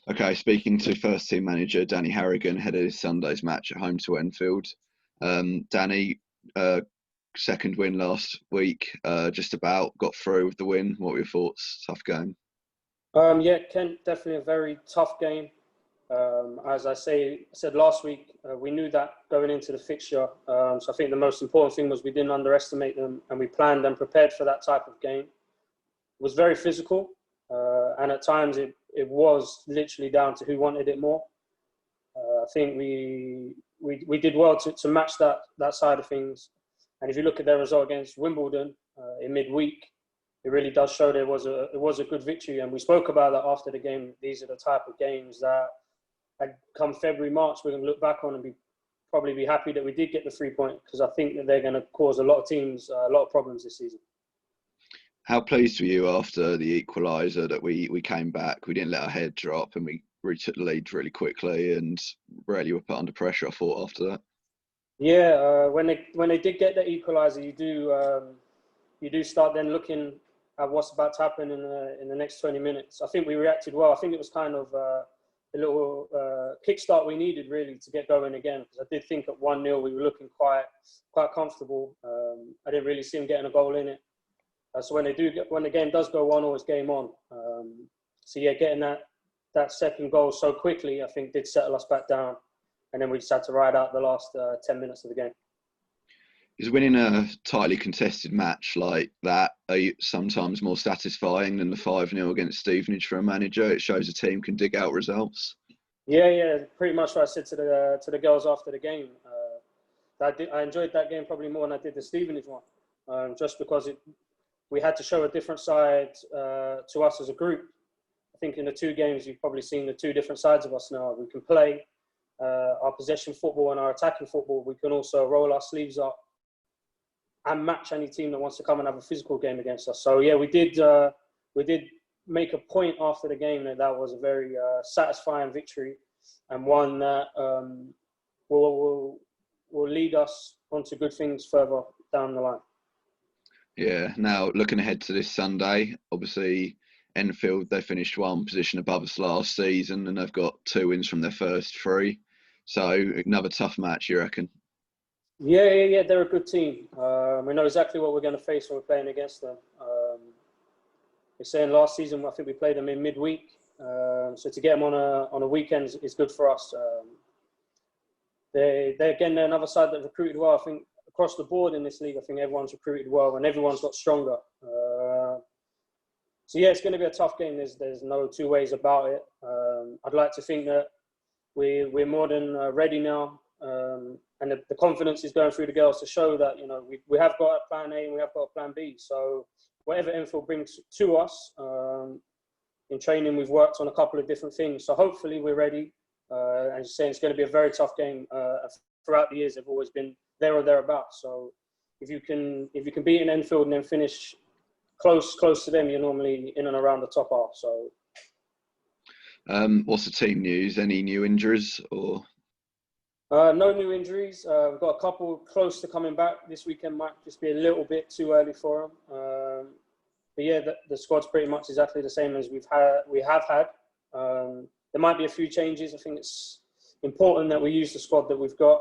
Okay, speaking to first team manager Danny Harrigan ahead of this Sunday's match at home to Enfield. Danny, uh, second win last week, just about got through with the win. What were your thoughts? Tough game. Yeah, Kent, definitely a very tough game. As I said last week, we knew that going into the fixture. So I think the most important thing was we didn't underestimate them, and we planned and prepared for that type of game. It was very physical, and at times it was literally down to who wanted it more. I think we did well to match that side of things. And if you look at their result against Wimbledon in midweek, it really does show it was a good victory. And we spoke about that after the game. These are the type of games that, come February, March, we're going to look back on and probably be happy that we did get the 3 point, because I think that they're going to cause a lot of teams a lot of problems this season. How pleased were you after the equaliser that we came back? We didn't let our head drop and we retook the lead really quickly and really were put under pressure, I thought, after that. Yeah, when they did get the equaliser, you do start then looking at what's about to happen in the next 20 minutes. I think we reacted well. I think it was kind of the little kickstart we needed really to get going again, because I did think at 1-0 we were looking quite comfortable. I didn't really see them getting a goal in it. So when the game does go on, it's game on. So yeah, getting that second goal so quickly, I think did settle us back down, and then we just had to ride out the last 10 minutes of the game. Is winning a tightly contested match like that sometimes more satisfying than the 5-0 against Stevenage for a manager? It shows a team can dig out results. Yeah, pretty much what I said to the girls after the game. I enjoyed that game probably more than I did the Stevenage one, just because we had to show a different side to us as a group. I think in the two games, you've probably seen the two different sides of us now. We can play our possession football and our attacking football. We can also roll our sleeves up and match any team that wants to come and have a physical game against us. So yeah, we did make a point after the game that was a very satisfying victory, and one that will lead us onto good things further down the line. Yeah, now looking ahead to this Sunday, obviously Enfield, they finished one position above us last season and they've got 2 wins from their first 3. So another tough match, you reckon? Yeah, they're a good team. We know exactly what we're going to face when we're playing against them. We're saying last season, I think we played them in midweek. So to get them on a weekend is good for us. They're another side that recruited well. I think across the board in this league, I think everyone's recruited well and everyone's got stronger. So yeah, it's going to be a tough game. There's no two ways about it. I'd like to think that we're more than ready now, and the confidence is going through the girls to show that we have got a plan A and we have got a plan B. So whatever Enfield brings to us in training, we've worked on a couple of different things. So hopefully we're ready. And just saying, it's going to be a very tough game. Throughout the years, they've always been there or thereabouts. So if you can beat an Enfield and then finish close to them, you're normally in and around the top half. So, what's the team news? Any new injuries or? No new injuries. We've got a couple close to coming back this weekend. Might just be a little bit too early for them. But yeah, the squad's pretty much exactly the same as we have had. There might be a few changes. I think it's important that we use the squad that we've got.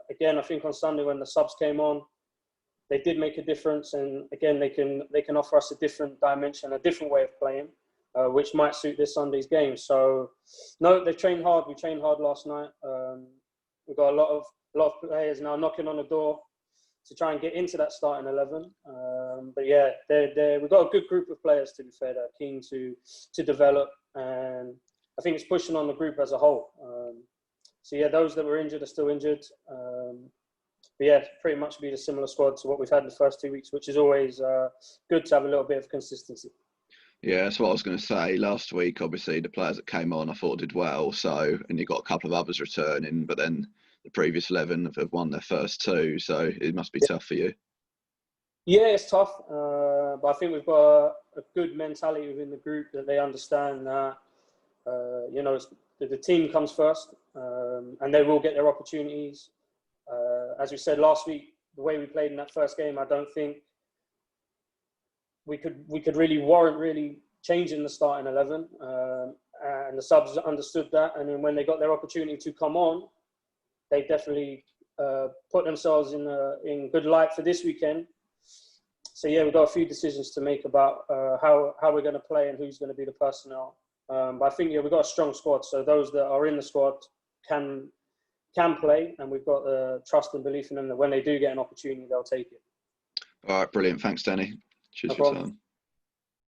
Again, I think on Sunday when the subs came on, they did make a difference, and again they can offer us a different dimension, a different way of playing, which might suit this Sunday's game. So, no, they've trained hard. We trained hard last night. We've got a lot of players now knocking on the door to try and get into that starting 11. But yeah, we've got a good group of players, to be fair, that are keen to develop, and I think it's pushing on the group as a whole. So yeah, those that were injured are still injured. But yeah, pretty much be a similar squad to what we've had in the first 2 weeks, which is always good to have a little bit of consistency. Yeah, that's what I was going to say. Last week, obviously, the players that came on, I thought did well. So, and you got a couple of others returning, but then the previous 11 have won their first 2. So it must be tough for you. Yeah, it's tough. But I think we've got a good mentality within the group that they understand that, the team comes first, and they will get their opportunities. As we said last week, the way we played in that first game, I don't think we could really warrant changing the starting 11. And and the subs understood that. And then when they got their opportunity to come on, they definitely put themselves in good light for this weekend. So yeah, we've got a few decisions to make about how we're going to play and who's going to be the personnel. But I think we've got a strong squad, so those that are in the squad can play, and we've got trust and belief in them that when they do get an opportunity, they'll take it. All right, brilliant. Thanks, Danny. Cheers No for your problem. time.